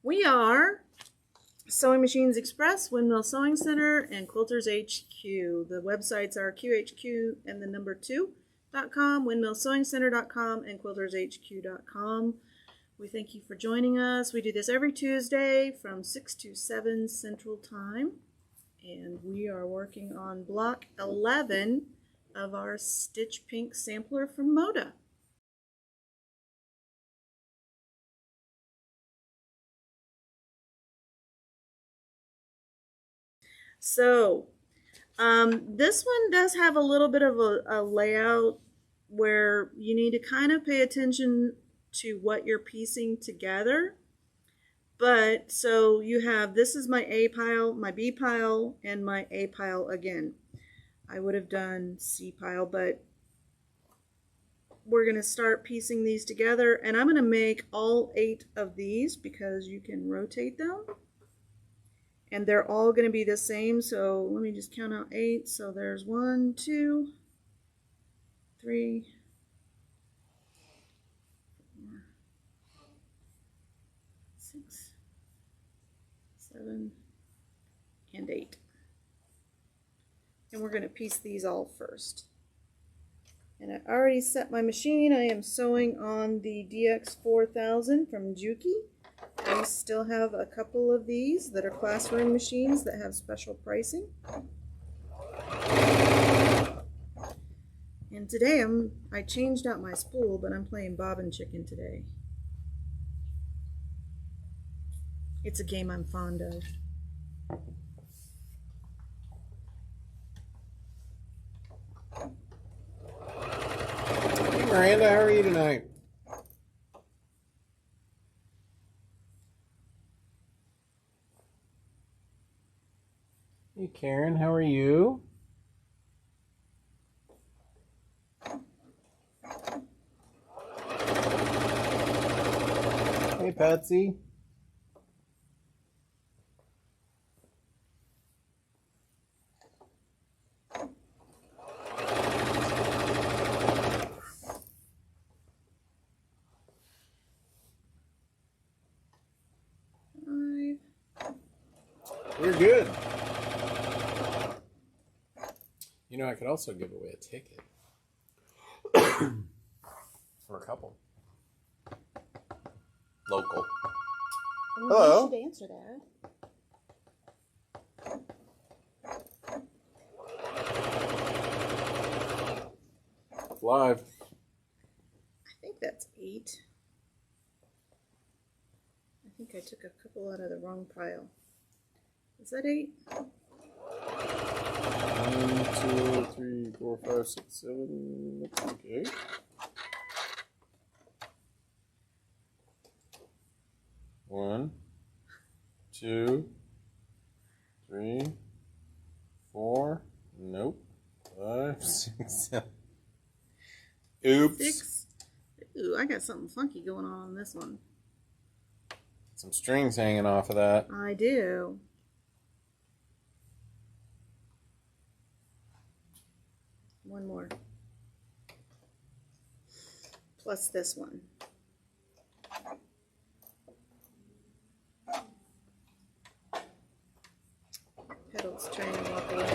We are Sewing Machines Express, Windmill Sewing Center, and Quilters HQ. The websites are QHQ and the number 2.com, windmillsewingcenter.com, and quiltershq.com. We thank you for joining us. We do this every Tuesday from 6 to 7 Central Time, and we are working on block 11 of our Stitch Pink sampler from Moda. So this one does have a little bit of a layout where you need to kind of pay attention to what you're piecing together. But so you have, this is my A pile, my B pile, and my A pile again. I would have done C pile, but we're going to start piecing these together, and I'm going to make all 8 of these because you can rotate them. And they're all going to be the same, so let me just count out 8. So there's 1, 2, 3, 4, 6, 7, and 8. And we're going to piece these all first. And I already set my machine. I am sewing on the DX4000 from Juki. We still have a couple of these that are classroom machines that have special pricing. And today I changed out my spool, but I'm playing Bobbin Chicken today. It's a game I'm fond of. Hey Miranda, how are you tonight? Hey Karen, how are you? Hey Patsy. We're good. You know, I could also give away a ticket. For a couple. Local. Hello. You should answer that. Live. I think that's 8. I think I took a couple out of the wrong pile. Is that 8? 1, 2, 3, 4, 5, 6, 7. Looks like 8. One, 2, 3, 4. Nope. 5, 6, 7. Oops. 6. Ooh, I got something funky going on this one. Some strings hanging off of that. I do. One more. Plus this one. Pedals trying to walk away.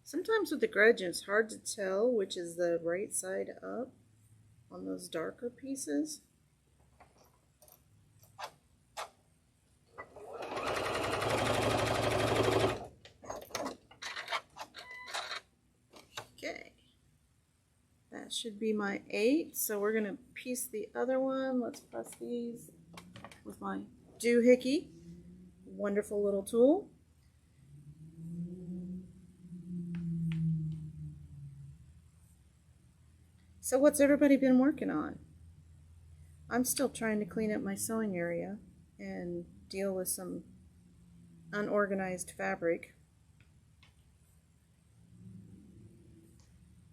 Sometimes with the grudge, it's hard to tell which is the right side up on those darker pieces. Okay, that should be my 8. So we're going to piece the other one. Let's press these with my doohickey. Wonderful little tool. So what's everybody been working on? I'm still trying to clean up my sewing area and deal with some unorganized fabric.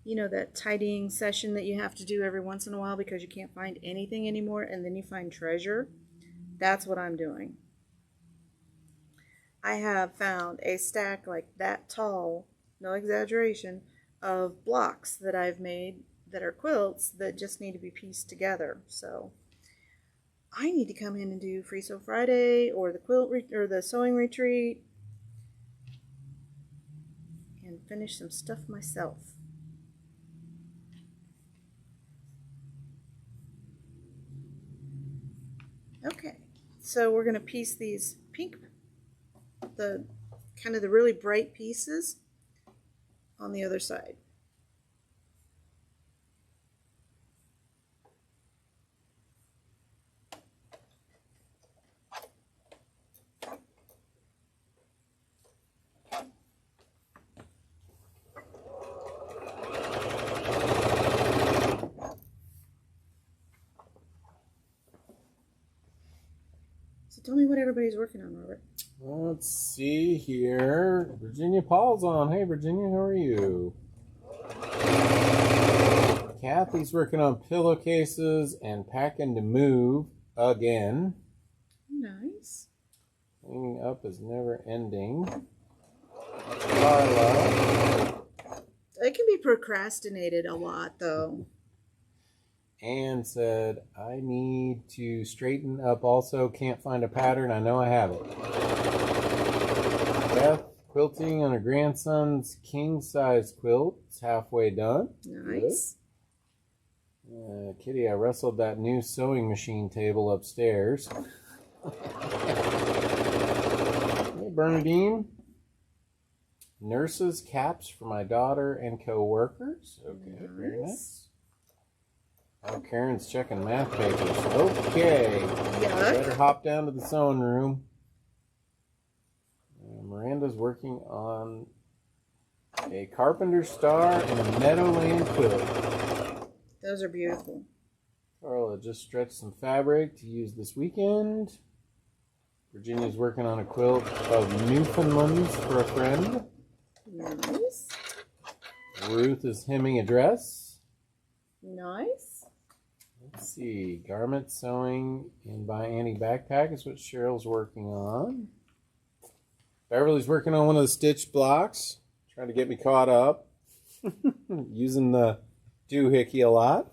You know, that tidying session that you have to do every once in a while because you can't find anything anymore and then you find treasure? That's what I'm doing. I have found a stack like that tall no exaggeration, of blocks that I've made that are quilts that just need to be pieced together. So I need to come in and do Free Sew Friday or the or the sewing retreat and finish some stuff myself. Okay, so we're going to piece these pink, the kind of the really bright pieces on the other side. So tell me what everybody's working on, Robert. Let's see here. Virginia Paul's on. Hey, Virginia, how are you? Kathy's working on pillowcases and packing to move again. Nice. Cleaning up is never ending. Carla. It can be procrastinated a lot, though. Anne said, I need to straighten up also. Can't find a pattern. I know I have it. Beth, quilting on her grandson's king-size quilt. It's halfway done. Nice. Kitty, I wrestled that new sewing machine table upstairs. Hey, Bernadine. Nurses' caps for my daughter and co-workers. Okay, Nice. very nice. Oh, Karen's checking math papers. Okay. Better hop down to the sewing room. Miranda's working on a carpenter star and a meadowland quilt. Those are beautiful. Carla just stretched some fabric to use this weekend. Virginia's working on a quilt of Newfoundlands for a friend. Nice. Ruth is hemming a dress. Nice. Let's see. Garment sewing in by Annie backpack is what Cheryl's working on. Beverly's working on one of the stitch blocks. Trying to get me caught up. Using the doohickey a lot.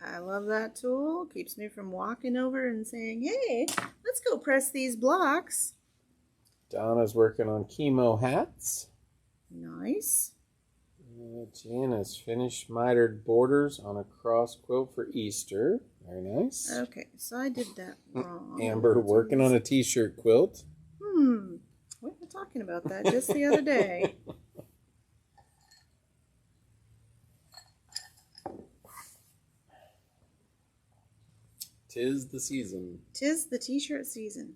I love that tool. Keeps me from walking over and saying, hey, let's go press these blocks. Donna's working on chemo hats. Nice. Jana's finished mitered borders on a cross quilt for Easter. Very nice. Okay, so I did that wrong. Amber working on a t-shirt quilt. We were talking about that just the other day. Tis the season. Tis the t-shirt season.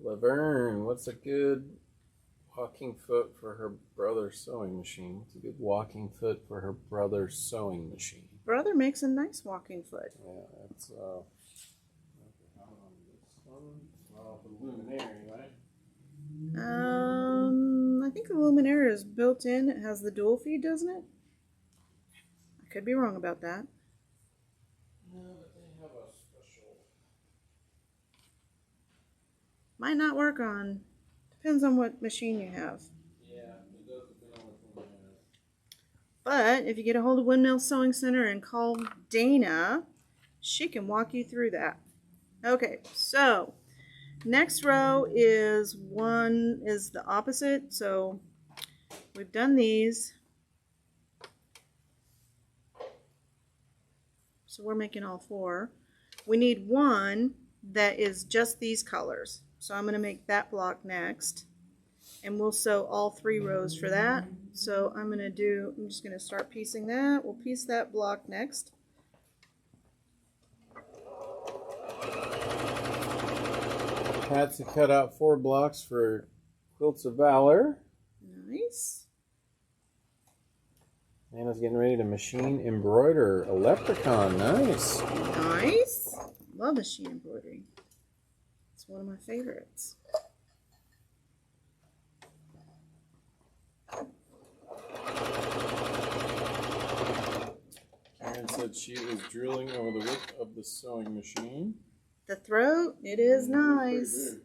Laverne, what's a good walking foot for her brother's sewing machine? It's a good walking foot for her brother's sewing machine. Brother makes a nice walking foot. Yeah, that's this one. The luminary, right? I think the luminaire is built in. It has the dual feed, doesn't it? I could be wrong about that. No, but they have a special. Might not work on. Depends on what machine you have. Yeah, it does depend on which one you have. But if you get a hold of Windmill Sewing Center and call Dana, she can walk you through that. Okay, so next row is the opposite. So we've done these. So we're making all four. We need one that is just these colors. So I'm going to make that block next. And we'll sew all 3 rows for that. So I'm just going to start piecing that. We'll piece that block next. Pat's cut out 4 blocks for Quilts of Valor. Nice. Anna's getting ready to machine embroider a leprechaun. Nice. Nice. Love machine embroidery. It's one of my favorites. Karen said she was drilling over the width of the sewing machine. The throat, it is nice.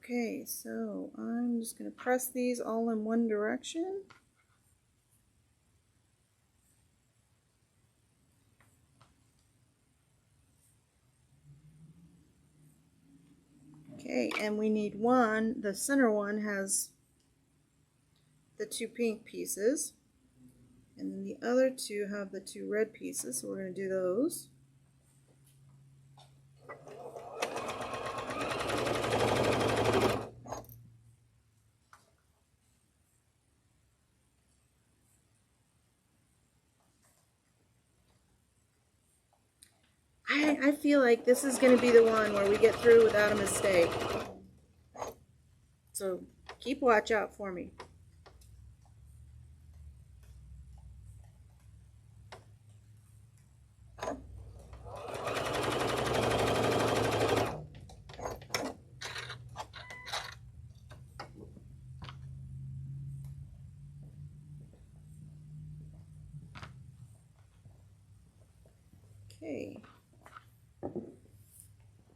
Okay, so I'm just going to press these all in one direction. Okay, and we need one, the center one has the two pink pieces, and then the other two have the two red pieces, so we're going to do those. I feel like this is going to be the one where we get through without a mistake. So keep watch out for me. Okay.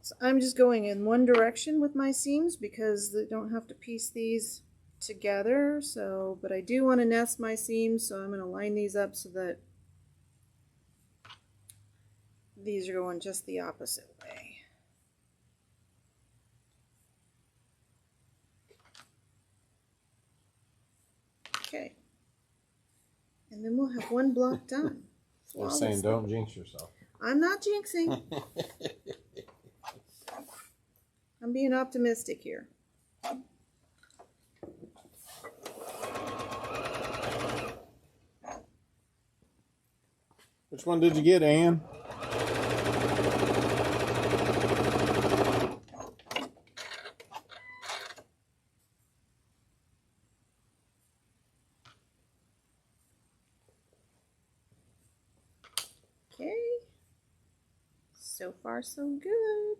So I'm just going in one direction with my seams because they don't have to piece these together. So, but I do want to nest my seams, so I'm going to line these up so that these are going just the opposite way. Okay. And then we'll have one block done. They're saying don't jinx yourself. I'm not jinxing. I'm being optimistic here. Which one did you get, Ann? Okay. So far, so good.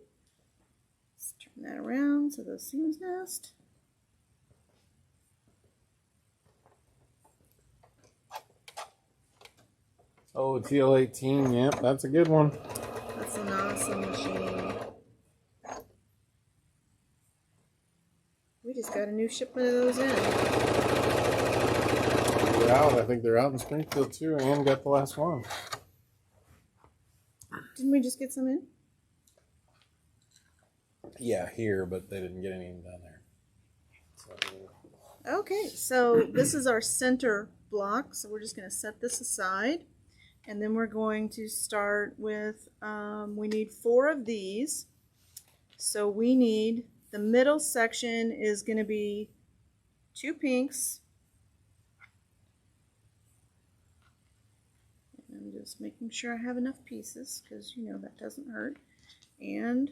Let's turn that around so those seams nest. Oh, TL18. Yep, that's a good one. That's an awesome machine. We just got a new shipment of those in. They're out. I think they're out in Springfield too. Ann got the last one. Didn't we just get some in? Yeah, here, but they didn't get any down there. So, Okay, so this is our center block. So we're just going to set this aside. And then we're going to start with, we need 4 of these. So we need, the middle section is going to be 2 pinks. And I'm just making sure I have enough pieces because you know that doesn't hurt. And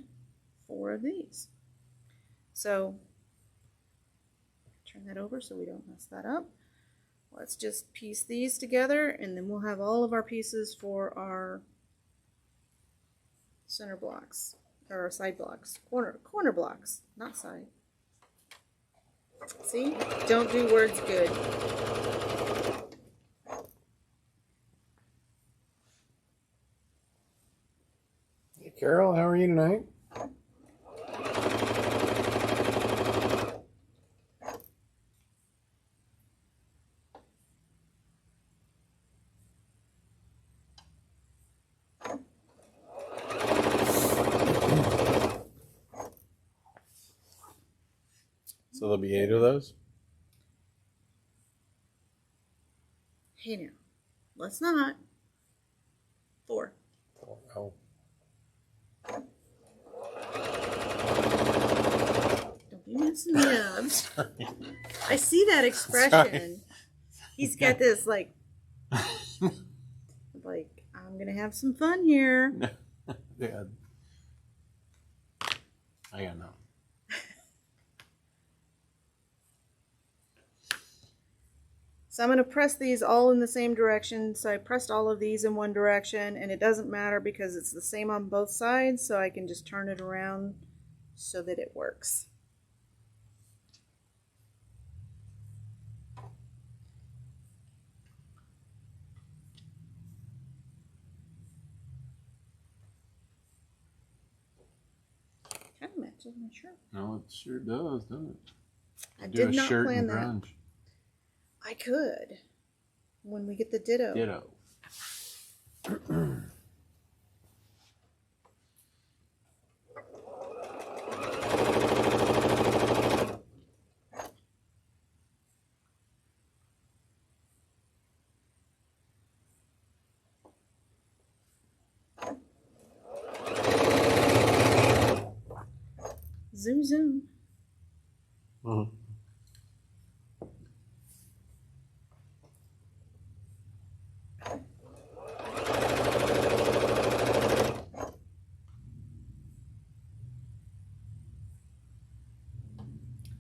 4 of these. So turn that over so we don't mess that up. Let's just piece these together and then we'll have all of our pieces for our center blocks, or side blocks, corner blocks, not side. See? Don't do words good. hey, Carol, how are you tonight? So there'll be 8 of those? Hey now, let's not. 4. Oh. Don't be messing me up. I see that expression. Sorry. He's got this like I'm gonna have some fun here. Yeah. I got no. So I'm going to press these all in the same direction. So I pressed all of these in one direction, and it doesn't matter because it's the same on both sides, so I can just turn it around so that it works. Kind of matches. just wasn't sure. No, it sure does, doesn't it? I Do did a not shirt plan and that. grunge. I could when we get the ditto. Ditto. Zoom, zoom. Mhm.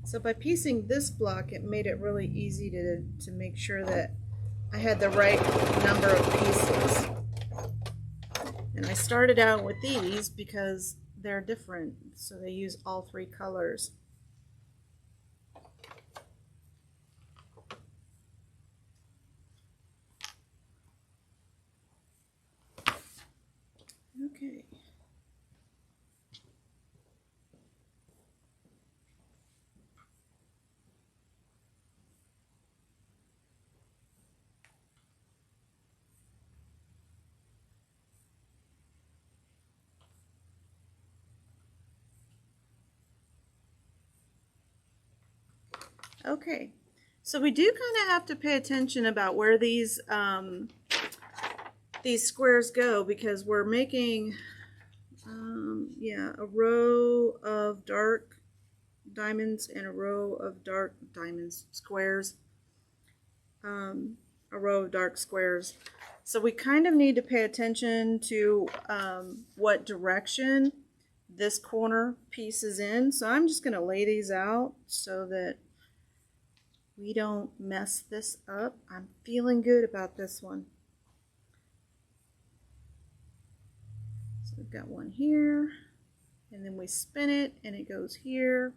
So by piecing this block, it made it really easy to make sure that I had the right number of pieces. And I started out with these because they're different, so they use all three colors. Okay. Okay, so we do kind of have to pay attention about where these squares go, because we're making yeah, a row of dark diamonds and a row of dark diamonds, squares, a row of dark squares. So we kind of need to pay attention to what direction this corner piece is in. So I'm just going to lay these out so that we don't mess this up. I'm feeling good about this one. So we've got one here, and then we spin it and it goes here.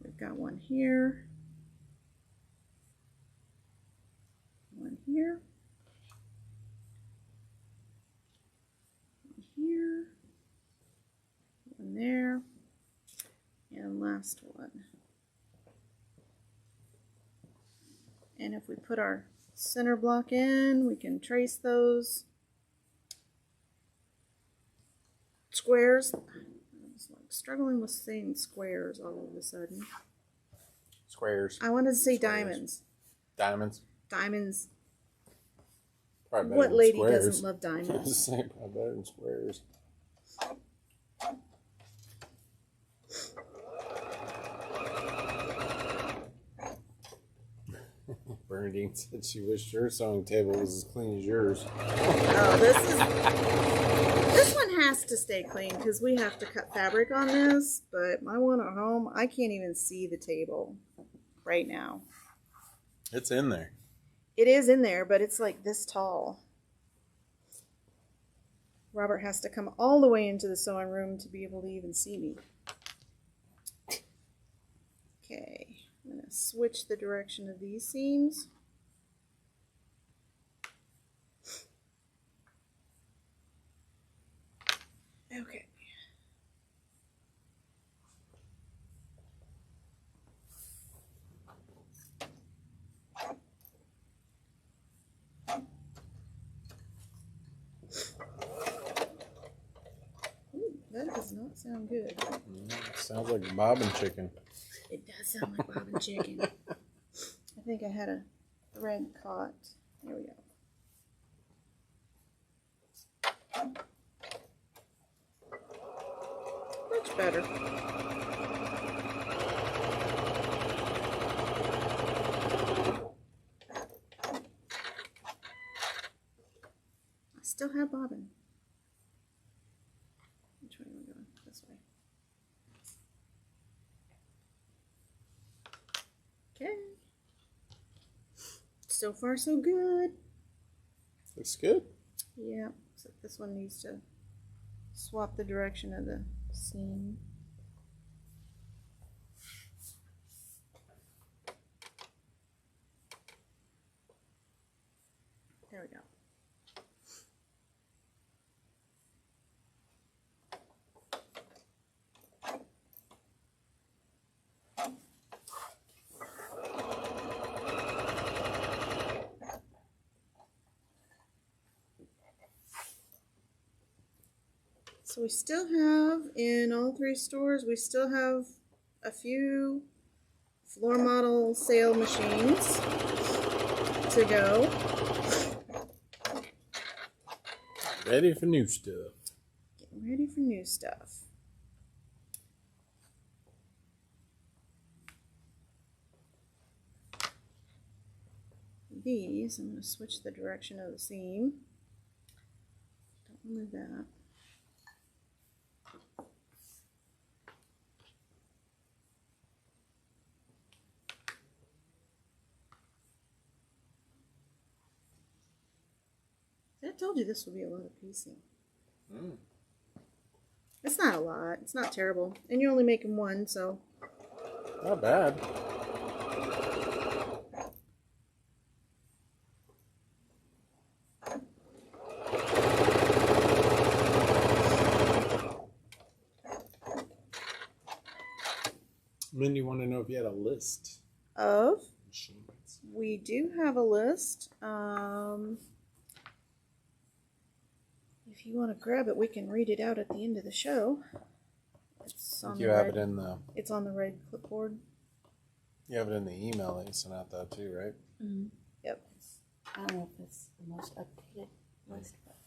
We've got one here, one here, one here, one there, and last one. And if we put our center block in, we can trace those squares. I was like struggling with saying squares all of a sudden. Squares. I wanted to say Squares. diamonds. Diamonds. Diamonds. Probably better What than lady squares. doesn't love diamonds? Probably better than squares. Bernadine said she wished her sewing table was as clean as yours. Oh, this one has to stay clean because we have to cut fabric on this, but my one at home, I can't even see the table right now. It's in there. It is in there, but it's like this tall. Robert has to come all the way into the sewing room to be able to even see me. Okay, I'm going to switch the direction of these seams. Okay. Ooh, that does not sound good. Sounds like bobbin chicken. It does sound like bobbin chicken. I think I had a thread caught. There we go. Much better. I still have bobbin. Which way are we going? This way. Okay. So far, so good. Looks good. Yeah, so this one needs to swap the direction of the seam. There we go. So we still have, in all three stores, we still have a few floor model sale machines to go. Ready for new stuff. Getting ready for new stuff. These, I'm going to switch the direction of the seam. Don't want that. I told you this would be a lot of piecing. It's not a lot. It's not terrible. And you're only making one, so. Not bad. Mindy, want to know if you had a list Of? machines. We do have a list. If you want to grab it, we can read it out at the end of the show. It's on You have it in the. It's on the red clipboard. You have it in the email that you sent out though too, right? Mm-hmm. Yep. I don't know if it's the most updated list, but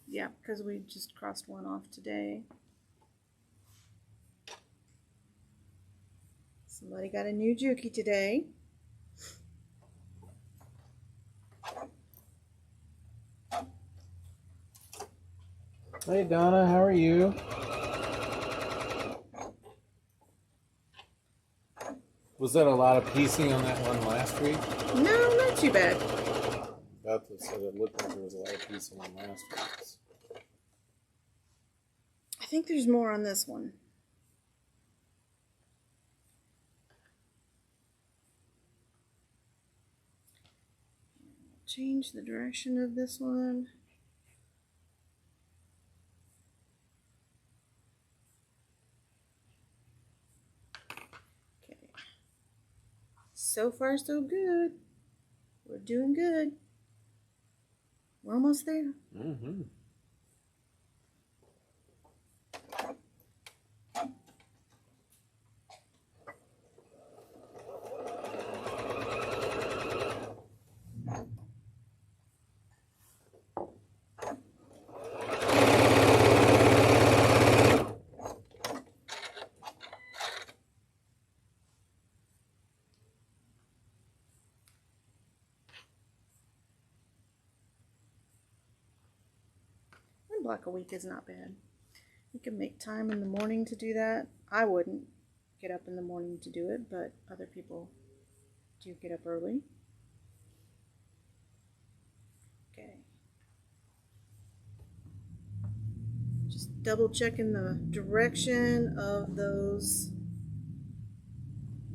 Yeah, because we just crossed one off today. Somebody got a new Juki today. Hey Donna, how are you? Was that a lot of piecing on that one last week? No, not too bad. Beth said it looked like there was a lot of piecing on last week's. I think there's more on this one. Change the direction of this one. Okay. So far, so good. We're doing good. We're almost there. Mm-hmm. One block a week is not bad. You can make time in the morning to do that. I wouldn't get up in the morning to do it, but other people do get up early. Okay. Just double checking the direction of those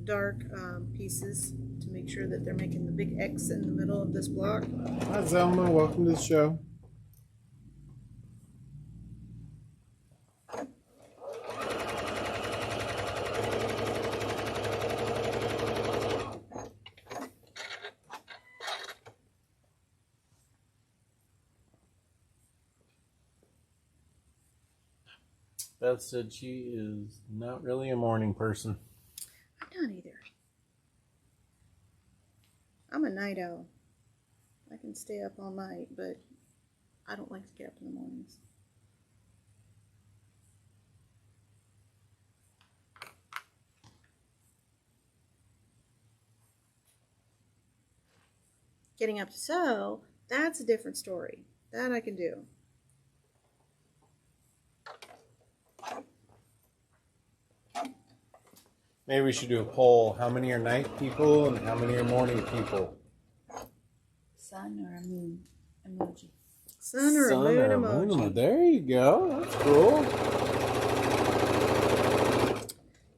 dark pieces to make sure that they're making the big X in the middle of this block. Hi Zelma, welcome to the show. Beth said she is not really a morning person. I'm not either. I'm a night owl. I can stay up all night, but I don't like to get up in the mornings. Getting up to sew, that's a different story. That I can do. Maybe we should do a poll. How many are night people and how many are morning people? sun or a moon emoji. Sun or a moon emoji. There you go. That's cool.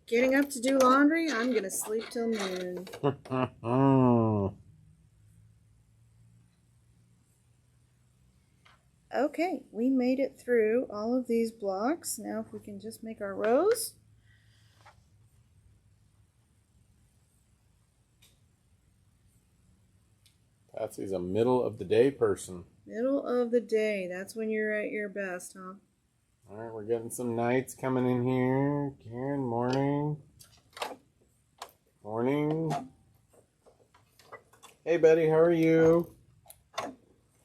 Getting up to do laundry, I'm going to sleep till noon. Okay, we made it through all of these blocks. Now if we can just make our rows. Patsy's a middle of the day person. Middle of the day, that's when you're at your best, huh? All right, we're getting some nights coming in here. Karen, morning. Morning. Hey, Betty, how are you?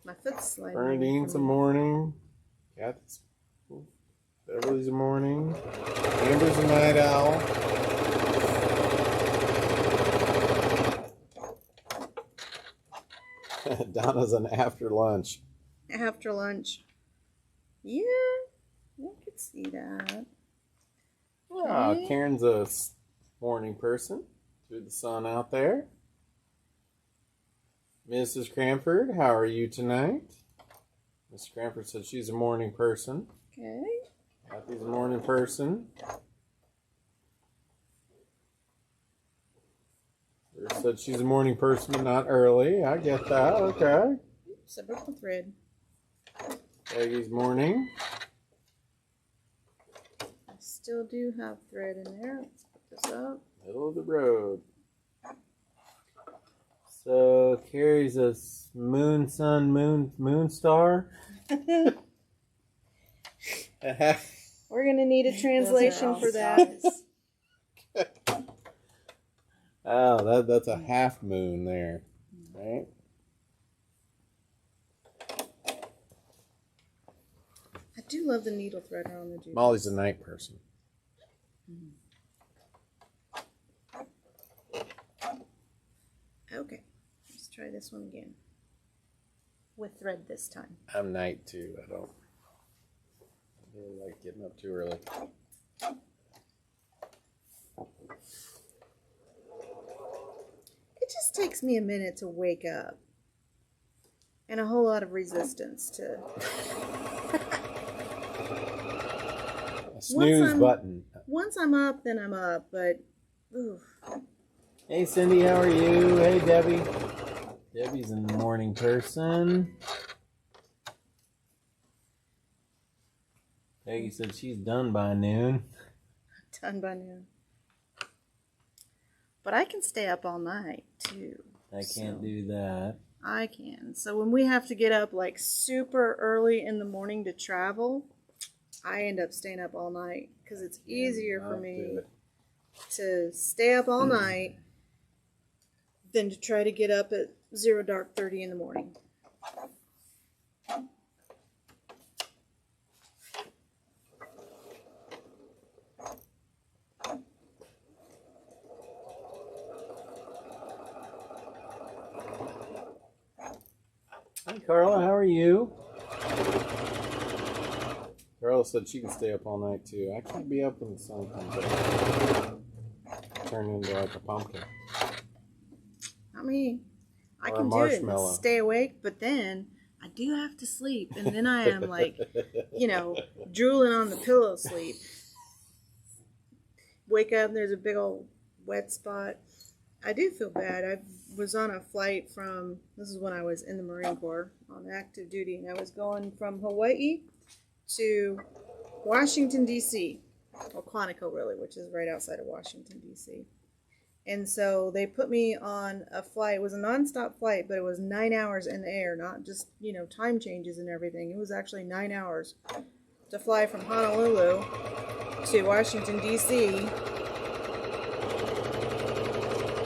My foot's sliding. Bernadine's a morning. Kathy's, Beverly's a morning. Amber's a night owl. Donna's an after lunch. After lunch. Yeah, I could see that. Oh, Okay. Karen's a morning person. Through the sun out there. Mrs. Cranford, how are you tonight? Mrs. Cranford said she's a morning person. Okay. Kathy's a morning person. Ruth said she's a morning person, but not early. I get that. Okay. Oops, I broke my thread. Peggy's morning. I still do have thread in there. Let's put this up. Middle of the road. So Carrie's a moon, sun, moon star. We're gonna need a translation for that. Oh, that's a half moon there, right? I do love the needle thread on the juice. Molly's a night person. Okay, let's try this one again. With thread this time. I'm night too. I don't really like getting up too early. It just takes me a minute to wake up. And a whole lot of resistance to... A snooze button. Once I'm up, then I'm up, but... Oof. Hey Cindy, how are you? Hey Debbie. Debbie's a morning person. Peggy said she's done by noon. Done by noon. But I can stay up all night, too. I can't do that. I can. So when we have to get up like super early in the morning to travel, I end up staying up all night because it's easier for me to stay up all night than to try to get up at 0:30 in the morning. Hi Carla, how are you? Carla said she can stay up all night too. I can't be up when the sun comes up. Turn into like a pumpkin. I mean, I Or a can do it and marshmallow. stay awake, but then I do have to sleep, and then I am like, drooling on the pillow sleep. Wake up and there's a big old wet spot. I do feel bad. I was on a flight from, this is when I was in the Marine Corps on active duty, and I was going from Hawaii to Washington, D.C., or Quantico, really, which is right outside of Washington, D.C. And so they put me on a flight. It was a nonstop flight, but it was 9 hours in the air, not just, time changes and everything. It was actually 9 hours to fly from Honolulu to Washington, D.C.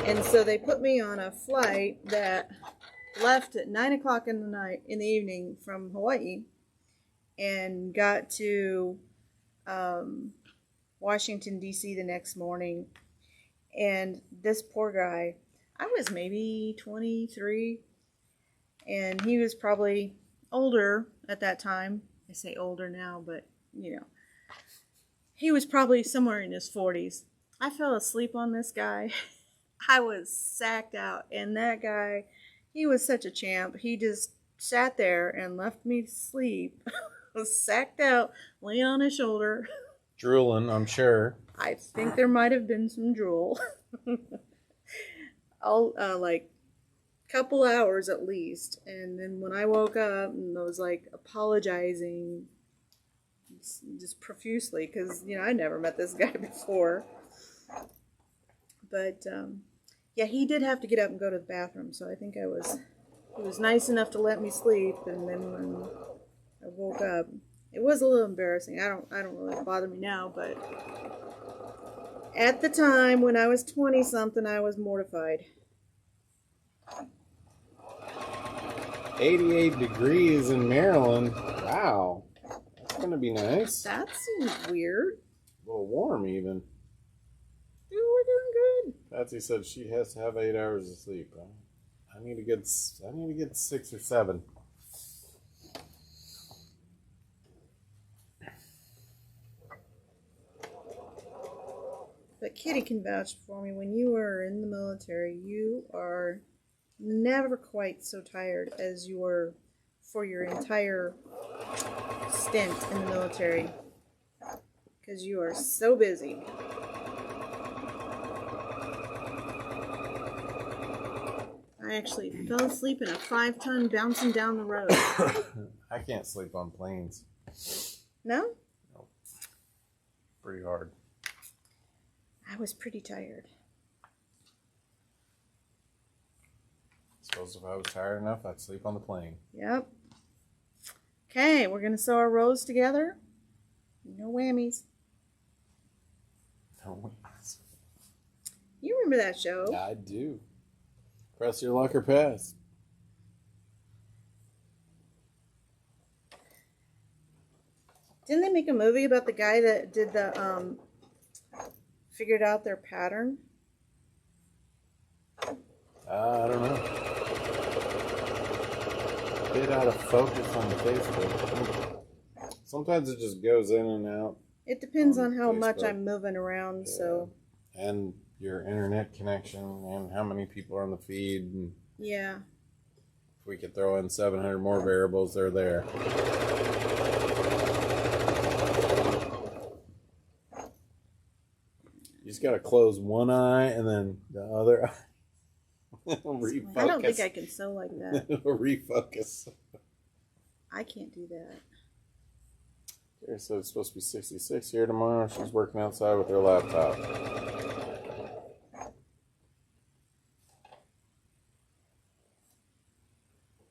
And so they put me on a flight that left at 9 o'clock in the evening from Hawaii and got to Washington, D.C. the next morning. And this poor guy, I was maybe 23, and he was probably older at that time. I say older now, but, he was probably somewhere in his 40s. I fell asleep on this guy. I was sacked out, and that guy, he was such a champ. He just sat there and left me sleep. I was sacked out, laying on his shoulder. Drooling, I'm sure. I think there might have been some drool. Like couple hours at least. And then when I woke up and I was like apologizing just profusely because, I never met this guy before. But, yeah, he did have to get up and go to the bathroom. So I think he was nice enough to let me sleep. And then when I woke up, It was a little embarrassing. I don't really bother me now, but at the time when I was 20 something, I was mortified. 88 degrees in Maryland. Wow. That's going to be nice. That seems weird. A little warm even. Dude, we're doing good. Patsy said she has to have 8 hours of sleep. I need to get 6 or 7. But Kitty can vouch for me. When you are in the military, you are never quite so tired as you were for your entire stint in the military. Because you are so busy. I actually fell asleep in a 5-ton bouncing down the road. I can't sleep on planes. No? Nope. Pretty hard. I was pretty tired. Suppose if I was tired enough, I'd sleep on the plane. Yep. Okay, we're going to sew our rows together. No whammies. No. You remember that show? I do. Press your luck or pass. Didn't they make a movie about the guy that did the, figured out their pattern? I don't know. Get out of focus on Facebook. Sometimes it just goes in and out. It depends on how Facebook. much I'm moving around, Yeah. so And your internet connection and how many people are on the feed. And yeah. if we could throw in 700 more variables, they're there. You just got to close one eye and then the other eye. Refocus. I don't think I can sew like that. Refocus. I can't do that. Jerry said it's supposed to be 66 here tomorrow. She's working outside with her laptop.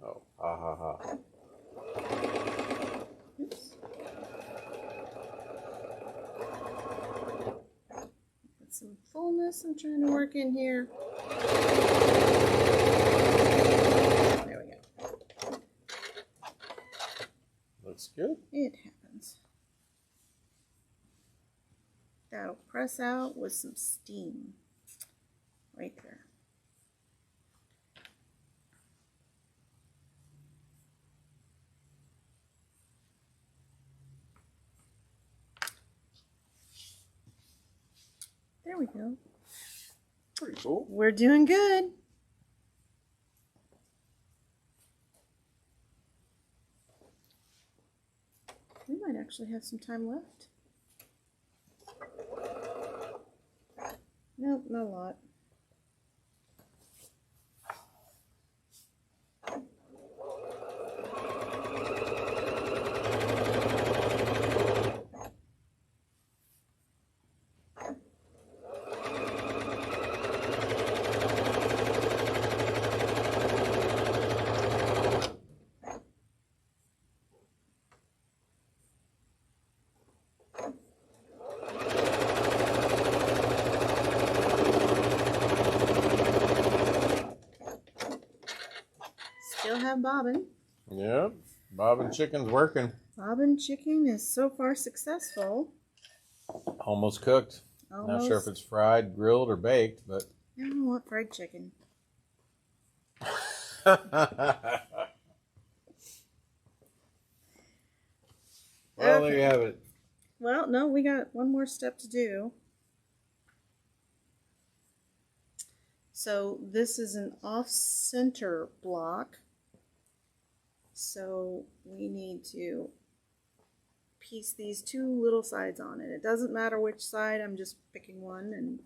Oh, ha ha ha. Oops. Put some fullness I'm trying to work in here. There we go. Looks good. It happens. That'll press out with some steam. Right there. There we go. Pretty cool. We're doing good. We might actually have some time left. Nope, not a lot. Still have bobbin. Yep. Bobbin chicken's working. Bobbin chicken is so far successful. Almost cooked. Not sure if it's fried, grilled, or baked, but. I don't want fried chicken. Well, there you have it. Well, no, we got one more step to do. So this is an off-center block. So we need to piece these two little sides on it. It doesn't matter which side, I'm just picking one and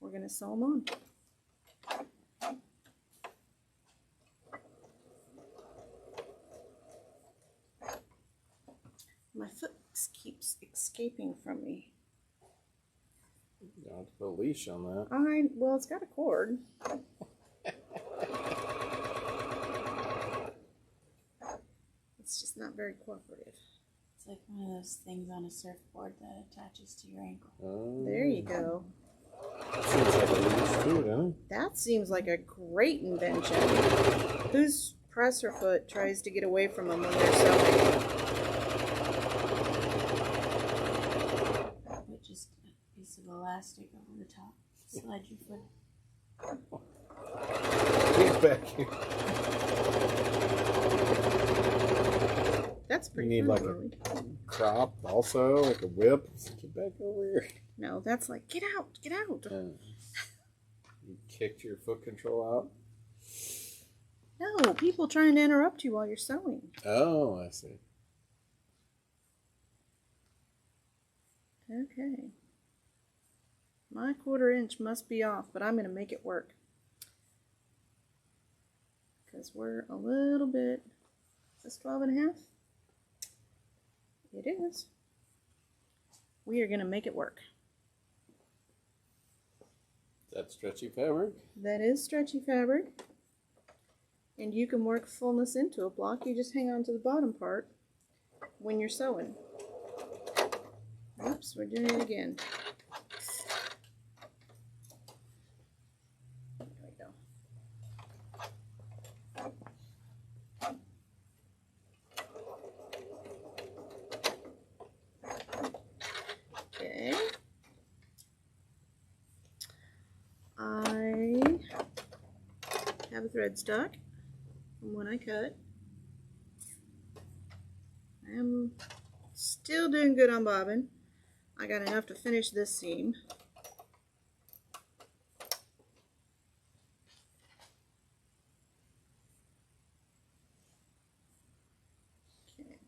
we're going to sew them on. My foot keeps escaping from me. You don't have to put a leash on that. Well, it's got a cord. It's just not very cooperative. like one of those things on a surfboard that attaches to your ankle. Oh, There you go. that seems like a leash too, doesn't it? That seems like a great invention. Whose presser foot tries to get away from them when they're sewing? Put just a piece of elastic over the top. Slide your foot. Get back here. That's You pretty need fun, like Lily. a crop also, like a whip. Get back over here. No, that's like, get out, get out. You kicked your foot control out? No, people trying to interrupt you while you're sewing. Oh, I see. Okay. My 1/4 inch must be off, but I'm going to make it work. Because we're a little bit, is this 12.5? It is. We are going to make it work. Is that stretchy fabric? That is stretchy fabric. And you can work fullness into a block. You just hang on to the bottom part when you're sewing. Oops, we're doing it again. There we go. Okay. I have a thread stuck from when I cut. I am still doing good on bobbin. I got enough to finish this seam. Okay.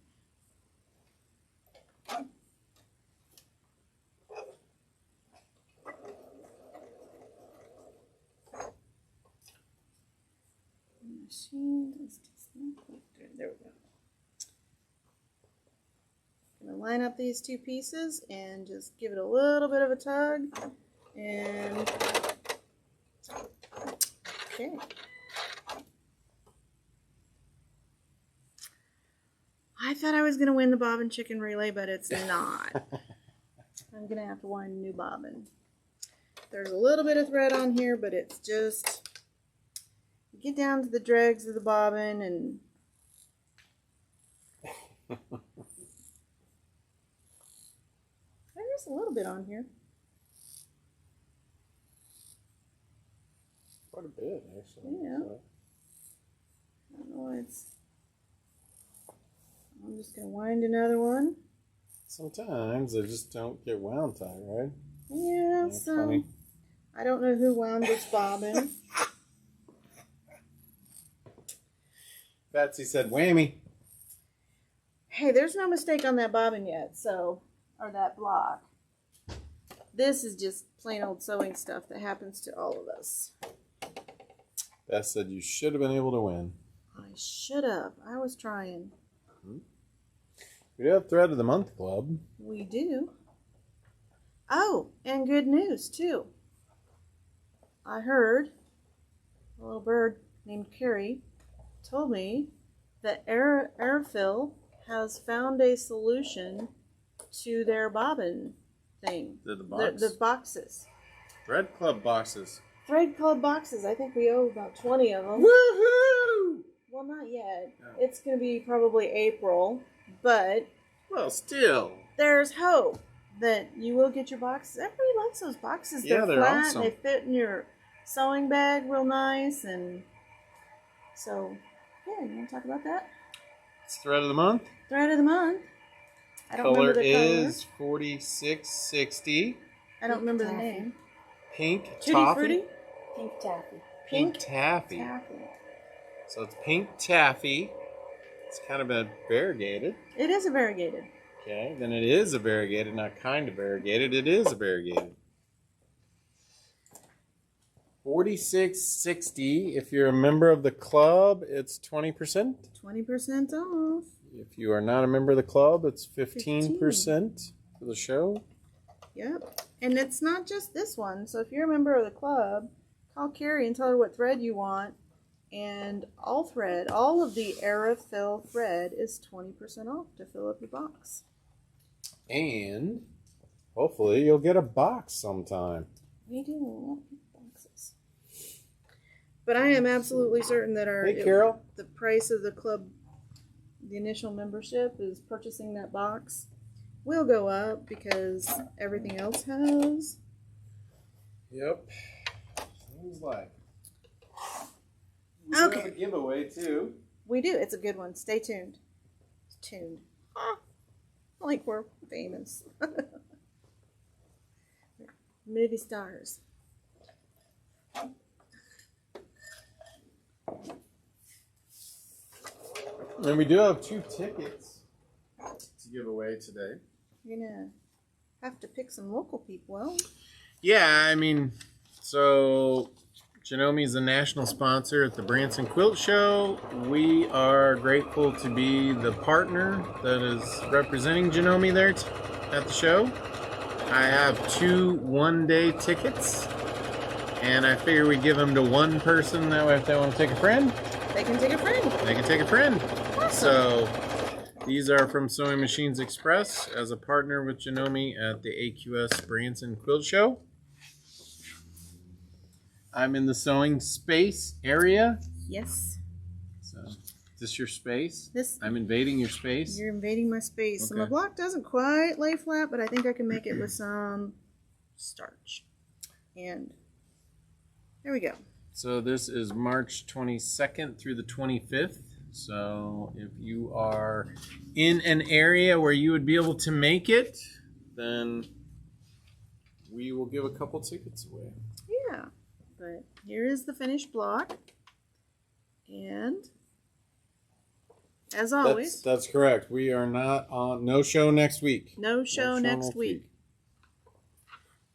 Machine does not quite do it. There we go. I'm going to line up these two pieces and just give it a little bit of a tug. And okay. I thought I was going to win the bobbin chicken relay, but it's not. I'm going to have to wind a new bobbin. There's a little bit of thread on here, but it's just, you get down to the dregs of the bobbin and there's a little bit on here. Quite a bit, actually. Yeah. So, I don't know why it's, I'm just going to wind another one. sometimes they just don't get wound tight, right? Yeah, That's so funny. I don't know who wound this bobbin. Patsy said whammy. Hey, there's no mistake on that bobbin yet, so, or that block. This is just plain old sewing stuff that happens to all of us. Beth said you should have been able to win. I should have. I was trying. We do have Thread of the Month Club. We do. Oh, and good news, too. I heard a little bird named Carrie told me that Airfill has found a solution to their bobbin thing. The box? The boxes. Thread Club boxes. Thread Club boxes. I think we owe about 20 of them. Woohoo! Well, not yet. No. It's going to be probably April, but Well, still. there's hope that you will get your boxes. Everybody likes those boxes. Yeah, they're flat awesome. and they fit in your sewing bag real nice. And so, yeah, you want to talk about that? It's Thread of the Month. Thread of the month. I don't Color remember the is 4660. color. I don't remember the Taffy. name. Pink Tutti Toffee. Frutti? Pink taffy. Pink Taffy. Taffy. So it's Pink Taffy. It's kind of been variegated. It is a variegated. Okay, then it is a variegated, not kind of variegated. It is a variegated. 4660. If you're a member of the club, it's 20%. 20% off. If you are not a member of the club, it's 15% for the show. Yep. And it's not just this one. So if you're a member of the club, call Carrie and tell her what thread you want. And all thread, all of the Aerofill thread is 20% off to fill up your box. And hopefully you'll get a box sometime. We do want boxes. But I am absolutely certain that Hey, Carol. the price of the club, the initial membership is purchasing that box, will go up because everything else has. Yep. Seems like. Okay. We have a giveaway too. We do. It's a good one. Stay tuned. Tuned. Like we're famous. Movie stars. And we do have 2 tickets to give away today. You're gonna have to pick some local people out. Yeah, I mean, so Janome is a national sponsor at the Branson Quilt Show. We are grateful to be the partner that is representing Janome there at the show. I have 2 one-day tickets, and I figure we give them to one person. That way, if they want to take a friend, They can take a friend. they can take a friend. Awesome. So these are from Sewing Machines Express as a partner with Janome at the AQS Branson Quilt Show. I'm in the sewing space area. Yes. So, is this your space? This I'm invading your space. You're invading my space. So my Okay. block doesn't quite lay flat, but I think I can make it with some starch. And there we go. So this is March 22nd through the 25th. So if you are in an area where you would be able to make it, then we will give a couple tickets away. Yeah. But here is the finished block. And as always, That's correct. We are not on, no show next week. no show No next week.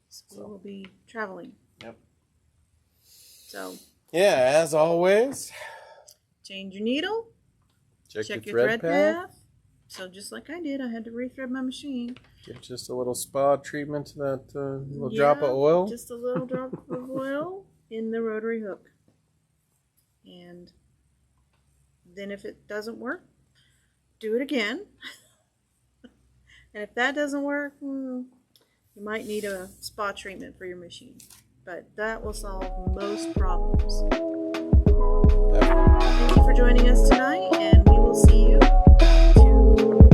So we will be traveling. Yep. So Yeah, as always, change your needle, check check your your thread thread path. path. So just like I did, I had to rethread my machine. Give just a little spa treatment to that little Yeah, drop of oil. Just a little drop of oil in the rotary hook. And then if it doesn't work, do it again. And if that doesn't work, you might need a spa treatment for your machine. But that will solve most problems. Thank you for joining us tonight, and we will see you tomorrow.